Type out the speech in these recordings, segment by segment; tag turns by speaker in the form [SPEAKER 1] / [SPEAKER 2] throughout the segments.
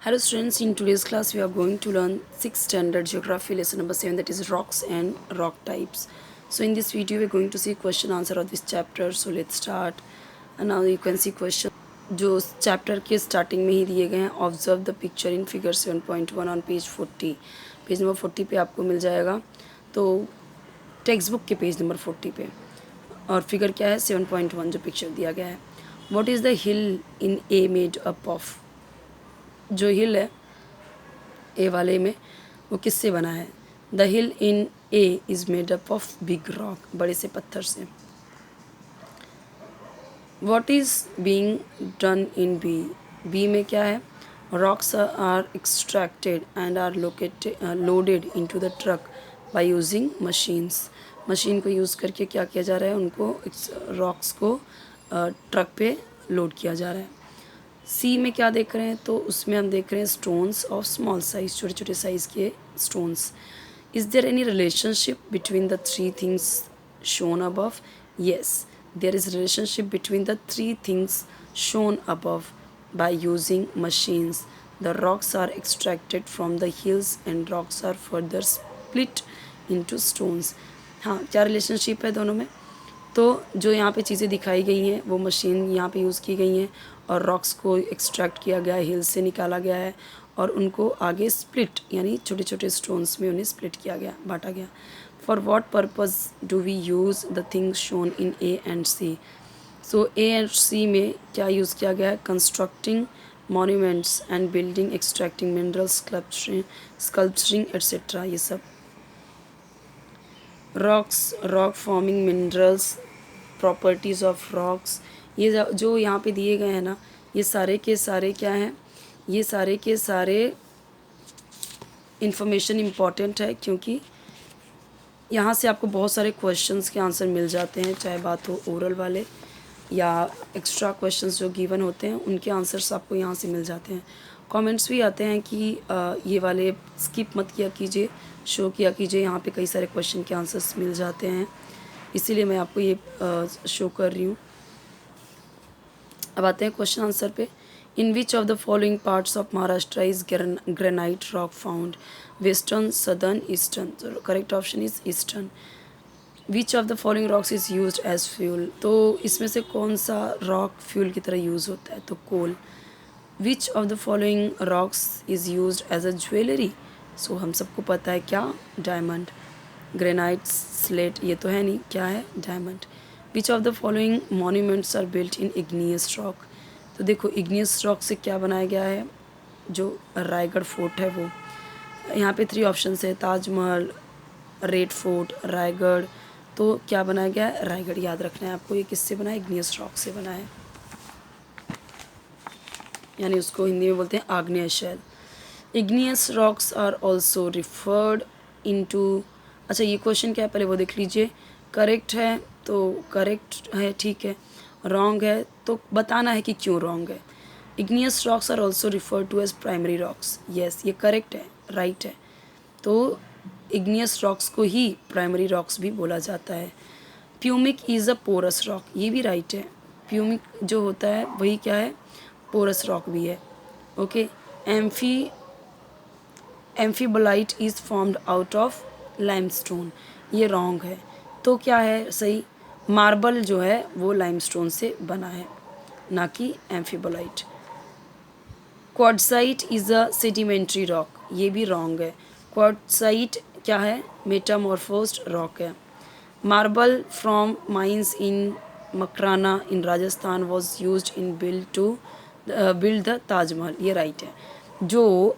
[SPEAKER 1] Hello students, in today's class we are going to learn 6th standard geography lesson number 7, that is rocks and rock types. So in this video we are going to see question answer of this chapter. So let's start. And now you can see question जो chapter के starting में ही दिए गए हैं. Observe the picture in figure 7.1 on page 40. Page number 40 पे आपको मिल जाएगा. तो टेक्स्ट बुक के पेज नंबर 40 पे. और फिगर क्या है 7.1 जो पिक्चर दिया गया है. What is the hill in A made up of. जो हिल है ए वाले में वो किससे बना है. The hill in A is made up of big rock, बड़े से पत्थर से. What is being done in B. B में क्या है. Rocks are extracted and are loaded into the truck by using machines. Machine को यूज़ करके क्या किया जा रहा है, उनको रॉक्स को ट्रक पे लोड किया जा रहा है. सी में क्या देख रहे हैं, तो उसमें हम देख रहे हैं स्टोन्स ऑफ स्मॉल साइज, छोटे छोटे साइज़ के stones. Is there any relationship between the three things shown above. Yes, there is relationship between the three things shown above by using machines. The rocks are extracted from the hills and rocks are further split into stones. हाँ, क्या relationship है दोनों में. तो जो यहाँ पे चीज़ें दिखाई गई हैं वो मशीन यहाँ पे यूज़ की गई हैं और रॉक्स को एक्सट्रैक्ट किया गया है, हिल्स से निकाला गया है और उनको आगे स्प्लिट यानी छोटे छोटे स्टोन्स में उन्हें स्प्लिट किया गया, बांटा गया. For what purpose do we use the things shown in A and C. So A and C में क्या यूज़ किया गया है. Constructing monuments and building, extracting minerals, sculpturing etcetera, ये सब. Rocks, rock forming minerals, properties of rocks. ये जो यहाँ पे दिए गए हैं ना, ये सारे के सारे क्या हैं, ये सारे के सारे इंफॉर्मेशन इम्पॉर्टेंट है क्योंकि यहाँ से आपको बहुत सारे क्वेश्चंस के आंसर मिल जाते हैं, चाहे बात हो ओरल वाले या एक्स्ट्रा क्वेश्चंस जो गिवन होते हैं उनके आंसर्स आपको यहाँ से मिल जाते हैं. कमेंट्स भी आते हैं कि ये वाले स्किप मत किया कीजिए, शो किया कीजिए, यहाँ पे कई सारे क्वेश्चन के आंसर्स मिल जाते हैं, इसीलिए मैं आपको ये शो कर रही हूँ. अब आते हैं क्वेश्चन आंसर पे. In which of the following parts of Maharashtra is granite rock found. Western, southern, eastern. Correct option is eastern. Which of the following rocks is use as fuel. तो इसमें से कौन सा रॉक फ्यूल की तरह use होता है, तो coal. Which of the following rocks is use as a jewellery. So हम सबको पता है क्या, डायमंड. ग्रेनाइट, स्लेट, ये तो है नहीं, क्या है, diamond. Which of the following monuments are built in igneous rock. तो देखो इग्नियस रॉक से क्या बनाया गया है, जो रायगढ़ फोर्ट है वो. यहाँ पे 3 ऑप्शन है, ताजमहल, रेड फोर्ट, रायगढ़. तो क्या बनाया गया है, रायगढ़. याद रखना है आपको, ये किससे बना है, इग्नियस रॉक से बना है, यानी उसको हिंदी में बोलते हैं आग्नेय शैल. Igneous rocks are also referred into. अच्छा ये क्वेश्चन क्या है पहले वो देख लीजिए. करेक्ट है तो करेक्ट है, ठीक है. रॉन्ग है तो बताना है कि क्यों रॉन्ग है. Igneous rocks are also referred to as primary rocks. Yes, ये करेक्ट है, राइट है. तो इग्नियस रॉक्स को ही प्राइमरी रॉक्स भी बोला जाता है. Pumice is a porous rock, ये भी राइट है. प्यूमिक जो होता है वही क्या है, पोरस रॉक भी है. Okay. Amphibolite is formed out of limestone, ये रॉन्ग है. तो क्या है सही, मार्बल जो है वो लाइमस्टोन से बना है, ना कि एम्फीबोलाइट. क्वार्ट्ज़ाइट इज़ अ सेडिमेंट्री रॉक, ये भी रॉन्ग है. क्वार्ट्ज़ाइट क्या है, मेटामॉर्फोस्ड रॉक है. Marble from mines in Makrana in Rajasthan was use in build the Taj Mahal, ये राइट है. जो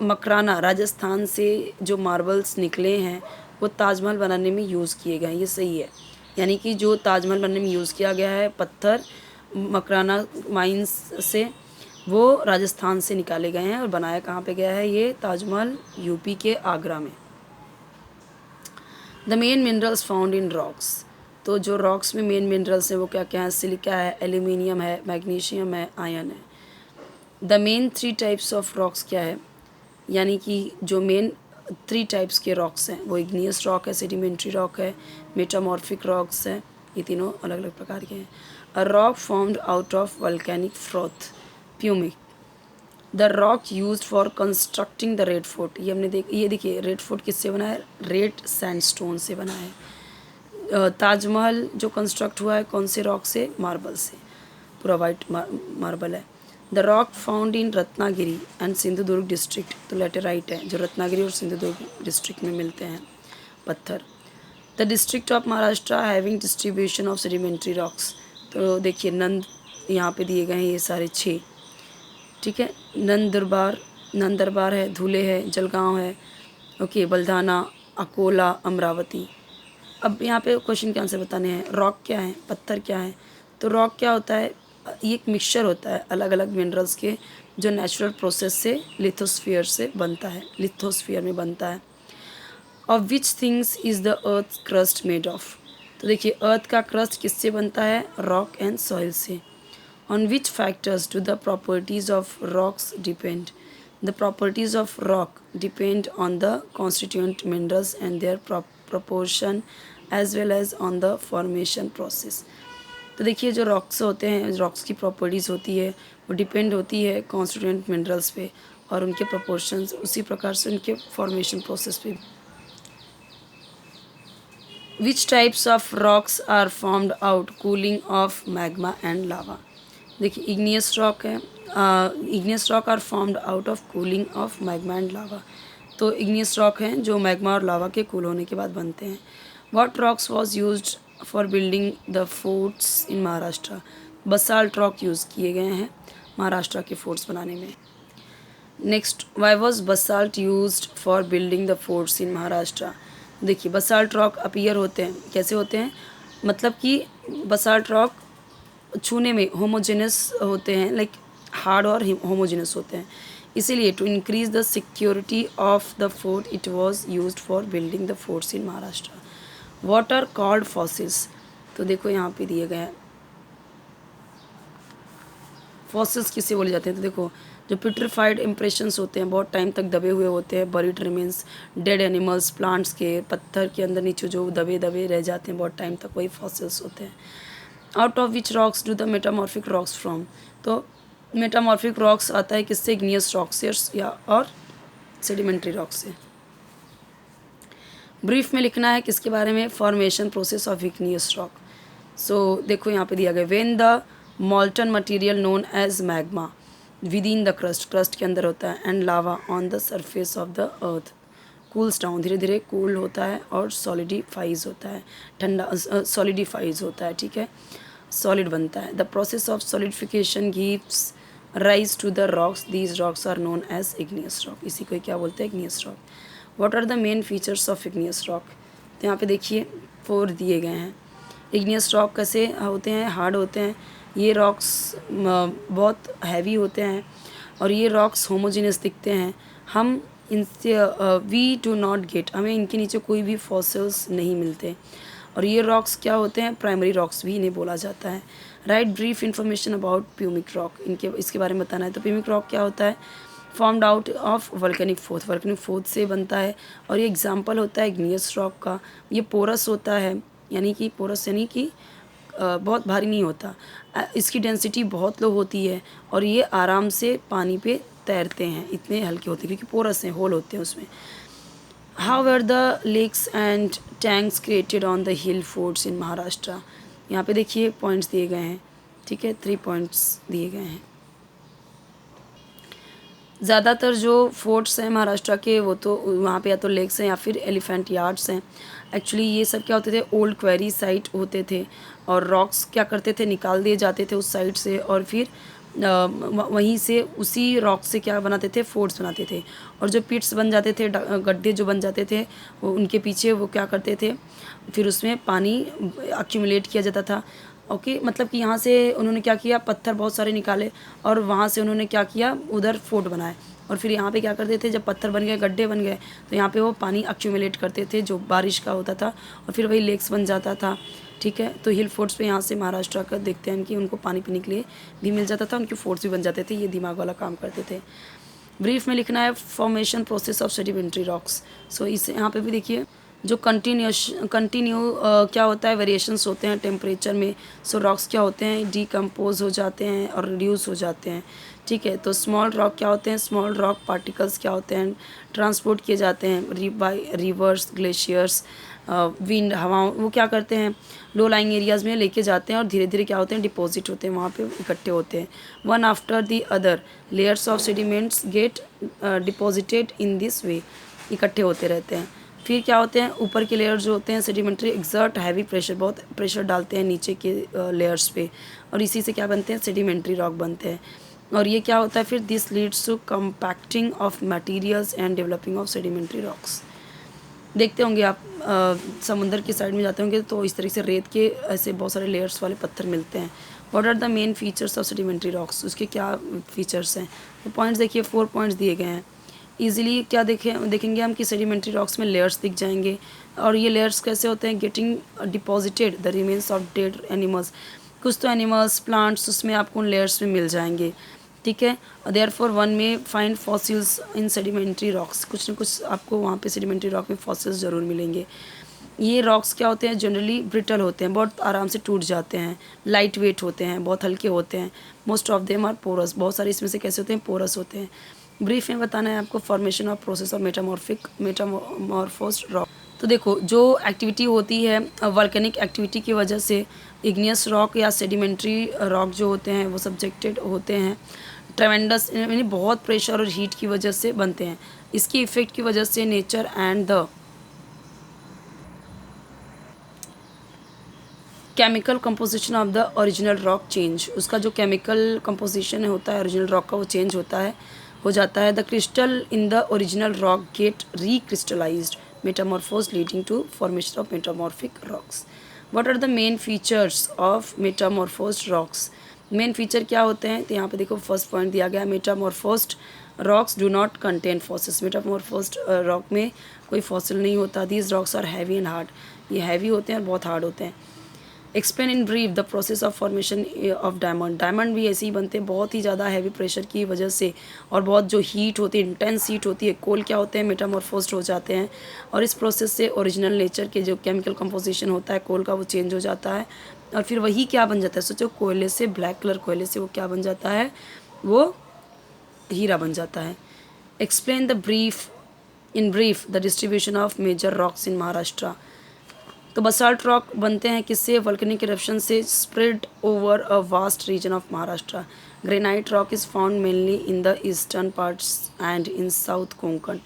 [SPEAKER 1] मकराना राजस्थान से जो मार्बल्स निकले हैं वो ताजमहल बनाने में यूज़ किए गए हैं, ये सही है. यानी कि जो ताजमहल बनने में यूज़ किया गया है पत्थर मकराना माइंस से, वो राजस्थान से निकाले गए हैं और बनाया कहाँ पे गया है, ये ताजमहल यूपी के आगरा में. The main minerals found in rocks. तो जो रॉक्स में मेन मिनरल्स हैं वो क्या क्या है, सिलिका है, एल्यूमिनियम है, मैग्नीशियम है, आयरन है. The main 3 types of rocks क्या है, यानी कि जो मेन 3 टाइप्स के रॉक्स हैं वो इग्नियस रॉक है, सेडिमेंट्री रॉक है, मेटामॉर्फिक रॉक्स है. ये तीनों अलग अलग प्रकार के हैं. A rock formed out of volcanic froth. Pumice. The rock used for constructing the Red fort, ये देखिए रेड फोर्ट किससे बना है, रेड सैंडस्टोन से बना है। ताजमहल जो कंस्ट्रक्ट हुआ है कौन से रॉक से, मार्बल से, पूरा वाइट मार्बल है। The rock found in Ratnagiri and Sindhudurg district, तो लेटेराइट है जो रत्नागिरी और सिंधुदुर्ग डिस्ट्रिक्ट में मिलते हैं पत्थर। The district of Maharashtra having distribution of sedimentary rocks, तो देखिए नंद यहाँ पे दिए गए हैं ये सारे 6, ठीक है। नंद दरबार है, धुले है, जलगांव है, ओके, बलधाना, अकोला, अमरावती। अब यहाँ पे क्वेश्चन के आंसर बताने हैं। रॉक क्या है, पत्थर क्या है, तो रॉक क्या होता है, ये एक मिक्सचर होता है अलग अलग मिनरल्स के जो नेचुरल प्रोसेस से लिथोस्फीयर में बनता है। Of which things is the earth crust made of, तो देखिए अर्थ का क्रस्ट किससे बनता है, रॉक एंड सॉइल से। On which factors do the properties of rocks depend, the properties of rock depend on the constituent minerals and their proportion as well as on the formation process। तो देखिए जो rocks होते हैं, rocks की properties होती है वो depend होती है कॉन्स्टिट्यूएंट मिनरल्स पे और उनके प्रोपोर्शंस, उसी प्रकार से उनके फॉर्मेशन प्रोसेस पे। Which types of rocks are formed out cooling of magma and lava, देखिए इग्नियस रॉक है, igneous rock are formed out of cooling of magma and lava, तो इग्नियस रॉक हैं जो मैग्मा और लावा के कूल होने के बाद बनते हैं। What rocks was used for building the forts in Maharashtra, basalt rock use किए गए हैं महाराष्ट्र के फोर्ट्स बनाने में। Next, why was basalt used for building the forts in Maharashtra, देखिए बसाल्ट रॉक अपीयर होते हैं, कैसे होते हैं, मतलब कि बसाल्ट रॉक छूने में होमोजेनस होते हैं, लाइक हार्ड और होमोजेनस होते हैं, इसीलिए to increase the security of the fort it was used for building the forts in Maharashtra. What are called fossils, तो देखो यहाँ पे दिए गए हैं फॉसिल्स किसे बोले जाते हैं, तो देखो जो पिट्रीफाइड इम्प्रेशंस होते हैं, बहुत टाइम तक दबे हुए होते हैं, buried remains, dead animals, plants के पत्थर के अंदर नीचे जो दबे दबे रह जाते हैं बहुत टाइम तक, वही फॉसिल्स होते हैं। Out of which rocks do the metamorphic rocks from, तो मेटामॉर्फिक रॉक्स आता है किससे, इग्नियस रॉक से या और सेडिमेंट्री रॉक से। ब्रीफ में लिखना है किसके बारे में, formation process of igneous rock. So देखो यहाँ पे दिया गया, when the molten material known as magma within the crust, crust के अंदर होता है, and lava on the surface of the earth cools down, धीरे धीरे कूल होता है और सॉलिडिफाइज होता है, ठंडा सॉलिडिफाइज होता है, ठीक है, सॉलिड बनता है। The process of solidification gives rise to the rocks, these rocks are known as igneous rock, इसी को क्या बोलते हैं, igneous rock. What are the main features of igneous rock, तो यहाँ पे देखिए 4 दिए गए हैं। इग्नियस रॉक कैसे होते हैं, हार्ड होते हैं, ये रॉक्स बहुत हैवी होते हैं और ये रॉक्स होमोजेनियस दिखते हैं। हम इनसे वी डू नॉट गेट, हमें इनके नीचे कोई भी फॉसिल्स नहीं मिलते, और ये रॉक्स क्या होते हैं, प्राइमरी रॉक्स भी इन्हें बोला जाता है। Right brief information about pumice rock, इसके बारे में बताना है। तो प्यूमिक रॉक क्या होता है, formed out of volcanic fourth, volcanic fourth से बनता है, और ये एग्जाम्पल होता है इग्नियस रॉक का। ये पोरस होता है, यानी कि पोरस यानी कि बहुत भारी नहीं होता, इसकी डेंसिटी बहुत लो होती है और ये आराम से पानी पे तैरते हैं, इतने हल्के होते हैं क्योंकि पोरस हैं, होल होते हैं उसमें। How were the lakes and tanks created on the hill forts in Maharashtra, यहाँ पे देखिए पॉइंट्स दिए गए हैं, ठीक है, 3 पॉइंट्स दिए गए हैं। ज़्यादातर जो फोर्ट्स हैं महाराष्ट्र के वो तो वहाँ पे या तो लेक्स हैं या फिर एलिफेंट यार्ड्स हैं। एक्चुअली ये सब क्या होते थे, ओल्ड क्वेरी साइट होते थे और रॉक्स क्या करते थे, निकाल दिए जाते थे उस साइट से और फिर वहीं से उसी रॉक से क्या बनाते थे, फोर्ट्स बनाते थे। और जो पिट्स बन जाते थे, गड्ढे जो बन जाते थे, वो उनके पीछे वो क्या करते थे, फिर उसमें पानी एक्यूमुलेट किया जाता था। ओके, मतलब कि यहाँ से उन्होंने क्या किया, पत्थर बहुत सारे निकाले और वहाँ से उन्होंने क्या किया, उधर फोर्ट बनाए और फिर यहाँ पे क्या करते थे, जब पत्थर बन गए, गड्ढे बन गए, तो यहाँ पे वो पानी एक्यूमुलेट करते थे जो बारिश का होता था और फिर वही लेक्स बन जाता था। ठीक है, तो हिल फोर्ट्स पे यहाँ से महाराष्ट्र का देखते हैं कि उनको पानी पीने के लिए भी मिल जाता था, उनके फोर्ट्स भी बन जाते थे, ये दिमाग वाला काम करते थे। ब्रीफ में लिखना है formation process of sedimentary rocks. So इस यहाँ पे भी देखिए जो कंटिन्यू क्या होता है, वेरिएशंस होते हैं टेम्परेचर में, सो रॉक्स क्या होते हैं, डिकम्पोज हो जाते हैं और रिड्यूस हो जाते हैं। ठीक है, तो स्मॉल रॉक क्या होते हैं, स्मॉल रॉक पार्टिकल्स क्या होते हैं, ट्रांसपोर्ट किए जाते हैं बाई रिवर्स, ग्लेशियर्स, विंड, हवाओं, वो क्या करते हैं, लो लाइंग एरियाज़ में लेके जाते हैं और धीरे धीरे क्या होते हैं, डिपॉजिट होते हैं, वहाँ पे इकट्ठे होते हैं। One after the other layers of sediments get deposited in this way, इकट्ठे होते रहते हैं। फिर क्या होते हैं, ऊपर के लेयर जो होते हैं सेडिमेंट्री एक्सर्ट हैवी प्रेशर, बहुत प्रेशर डालते हैं नीचे के लेयर्स पे, और इसी से क्या बनते हैं, सेडिमेंट्री रॉक बनते हैं। और ये क्या होता है फिर, this leads to compacting of materials and developing of sedimentary rocks. देखते होंगे आप समुंदर की साइड में जाते होंगे तो इस तरह से रेत के ऐसे बहुत सारे लेयर्स वाले पत्थर मिलते हैं। What are the main features of sedimentary rocks, उसके क्या फीचर्स हैं, तो पॉइंट्स देखिए, 4 पॉइंट्स दिए गए हैं। ईजिली क्या देखेंगे हम कि सेडिमेंट्री रॉक्स में लेयर्स दिख जाएंगे, और ये लेयर्स कैसे होते हैं, getting deposited the remains of dead animals, कुछ तो एनिमल्स, प्लांट्स उसमें आपको उन लेयर्स में मिल जाएंगे। ठीक है, देयरफॉर वन में फाइंड फॉसिल्स इन सेडिमेंट्री रॉक्स, कुछ ना कुछ आपको वहाँ पे सेडिमेंट्री रॉक में फॉसिल्स ज़रूर मिलेंगे। ये रॉक्स क्या होते हैं, जनरली ब्रिटल होते हैं, बहुत आराम से टूट जाते हैं, लाइट वेट होते हैं, बहुत हल्के होते हैं। Most of them are porous, बहुत सारे इसमें से कैसे होते हैं, पोरस होते हैं। ब्रीफ में बताना है आपको formation of process of metamorphosed rock. तो देखो, जो एक्टिविटी होती है वॉल्केनिक एक्टिविटी की वजह से इग्नियस रॉक या सेडिमेंट्री रॉक जो होते हैं वो सब्जेक्टेड होते हैं ट्रेमेंडस, यानी बहुत प्रेशर और हीट की वजह से बनते हैं। इसकी इफ़ेक्ट की वजह से nature and the chemical composition of the original rock change, उसका जो केमिकल कंपोजिशन होता है ओरिजिनल रॉक का वो चेंज होता है, हो जाता है। The crystal in the original rock get recrystallized metamorphose leading to formation of metamorphic rocks. What are the main features of metamorphosed rocks, main feature क्या होते हैं, तो यहाँ पे देखो फर्स्ट पॉइंट दिया गया, metamorphosed rocks do not contain fossils, metamorphosed rock में कोई फॉसिल नहीं होता। These rocks are heavy and hard, ये हैवी होते हैं और बहुत हार्ड होते हैं। Explain in brief the process of formation of diamond, diamond भी ऐसे ही बनते हैं बहुत ही ज़्यादा हैवी प्रेशर की वजह से, और बहुत जो हीट होती है, इंटेंस हीट होती है, कोल क्या होते हैं, मेटामॉर्फोज्ड हो जाते हैं, और इस प्रोसेस से ओरिजिनल नेचर के जो केमिकल कंपोजिशन होता है कोल का वो चेंज हो जाता है, और फिर वही क्या बन जाता है, सोचो कोयले से, ब्लैक कलर कोयले से वो क्या बन जाता है, वो हीरा बन जाता है। Explain the brief in brief the distribution of major rocks in Maharashtra. तो बसाल्ट रॉक बनते हैं किससे, वोल्केनिक इरप्शन से, spread over a vast region of Maharashtra. Granite rock is found mainly in the eastern parts and in south Konkan,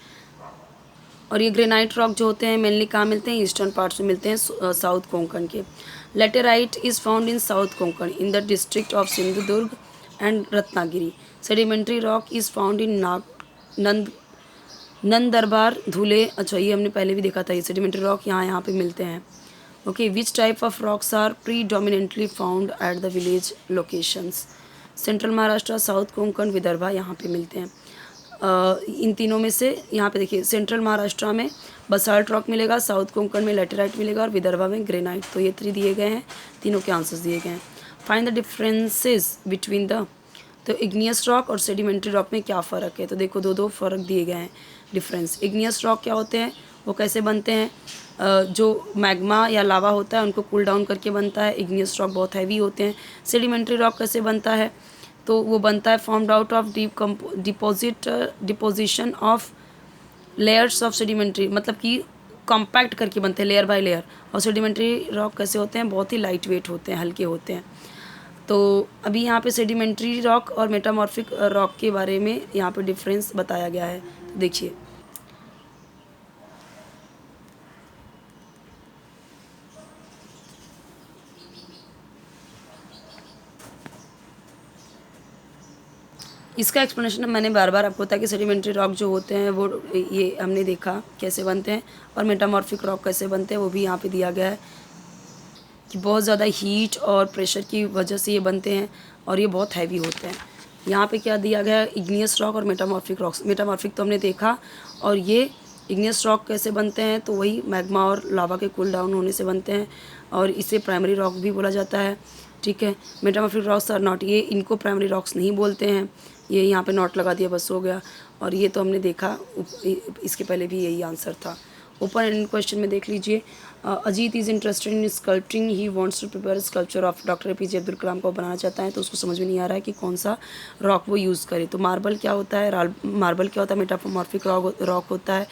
[SPEAKER 1] और ये granite rock जो होते हैं मेनली कहाँ मिलते हैं, ईस्टर्न पार्ट्स में मिलते हैं, साउथ कोंकण के। Laterite is found in south Konkan in the district of Sindhudurg and Ratnagiri. Sedimentary rock is found in Nandurbar, Dhule, अच्छा ये हमने पहले भी देखा था, ये सेडिमेंट्री रॉक यहाँ पे मिलते हैं। Okay, which type of rocks are predominantly found at the village locations, central Maharashtra, south Konkan, Vidarbha, यहाँ पे मिलते हैं। इन तीनों में से यहाँ पे देखिए, सेंट्रल महाराष्ट्र में बसाल्ट रॉक मिलेगा, साउथ कोंकण में लेटेराइट मिलेगा, और विदर्भा में ग्रेनाइट। तो ये 3 दिए गए हैं, तीनों के आंसर्स दिए गए हैं। Find the differences between the, तो इग्नियस रॉक और सेडिमेंट्री रॉक में क्या फ़र्क है, तो देखो दो फ़र्क दिए गए हैं डिफरेंस। इग्नियस रॉक क्या होते हैं, वो कैसे बनते हैं, जो मैग्मा या लावा होता है उनको कूल डाउन करके बनता है। इग्नियस रॉक बहुत हैवी होते हैं। सेडिमेंट्री रॉक कैसे बनता है, तो वो बनता है formed out of deposition of layers of sedimentary, मतलब कि कॉम्पैक्ट करके बनते हैं लेयर बाय लेयर। और सेडिमेंट्री रॉक कैसे होते हैं, बहुत ही लाइट वेट होते हैं, हल्के होते हैं। तो अभी यहाँ पे सेडिमेंट्री रॉक और मेटामॉर्फिक रॉक के बारे में यहाँ पे डिफरेंस बताया गया है, तो देखिए। इसका एक्सप्लेनेशन मैंने बार बार आपको बताया कि सेडिमेंट्री रॉक जो होते हैं वो ये हमने देखा कैसे बनते हैं, और मेटामॉर्फिक रॉक कैसे बनते हैं वो भी यहाँ पे दिया गया है कि बहुत ज़्यादा हीट और प्रेशर की वजह से ये बनते हैं, और ये बहुत हैवी होते हैं। यहाँ पे क्या दिया गया है, इग्नियस रॉक और मेटामॉर्फिक रॉक्स। मेटामॉर्फिक तो हमने देखा, और ये इग्नियस रॉक कैसे बनते हैं, तो वही मैग्मा और लावा के कूल डाउन होने से बनते हैं, और इसे प्राइमरी रॉक भी बोला जाता है। ठीक है, मेटामॉर्फिक रॉक्स आर नॉट, ये इनको प्राइमरी रॉक्स नहीं बोलते हैं। ये यहाँ पे नॉट लगा दिया बस हो गया, और ये तो हमने देखा, इसके पहले भी यही आंसर था। ओपन एंड क्वेश्चन में देख लीजिए, Ajit is interested in sculpting, he wants to prepare sculpture of doctor APJ Abdul Kalam को बनाना चाहता है, तो उसको समझ में नहीं आ रहा है कि कौन सा रॉक वो यूज़ करे। तो मार्बल क्या होता है, मार्बल क्या होता है, मेटामॉर्फिक रॉक होता है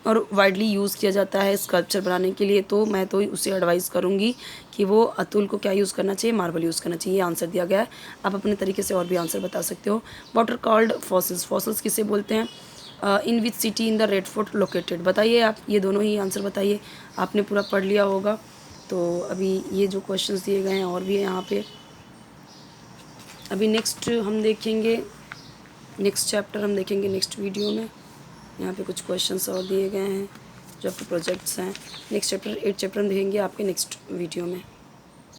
[SPEAKER 1] और वाइडली यूज़ किया जाता है स्कल्पचर बनाने के लिए। तो मैं तो उसे एडवाइस करूँगी कि वो अतुल को क्या यूज़ करना चाहिए, मार्बल यूज़ करना चाहिए। ये आंसर दिया गया है। आप अपने तरीके से और भी आंसर बता सकते हो। What are called fossils, fossils किसे बोलते हैं। In which city in the Red Fort located, बताइए आप, ये दोनों ही आंसर बताइए। आपने पूरा पढ़ लिया होगा। तो अभी ये जो क्वेश्चंस दिए गए हैं और भी है यहाँ पे। अभी नेक्स्ट हम देखेंगे, नेक्स्ट चैप्टर हम देखेंगे नेक्स्ट वीडियो में। यहाँ पे कुछ क्वेश्चंस और दिए गए हैं जो आपके प्रोजेक्ट्स हैं। नेक्स्ट चैप्टर 8 चैप्टर हम देखेंगे आपके नेक्स्ट वीडियो में।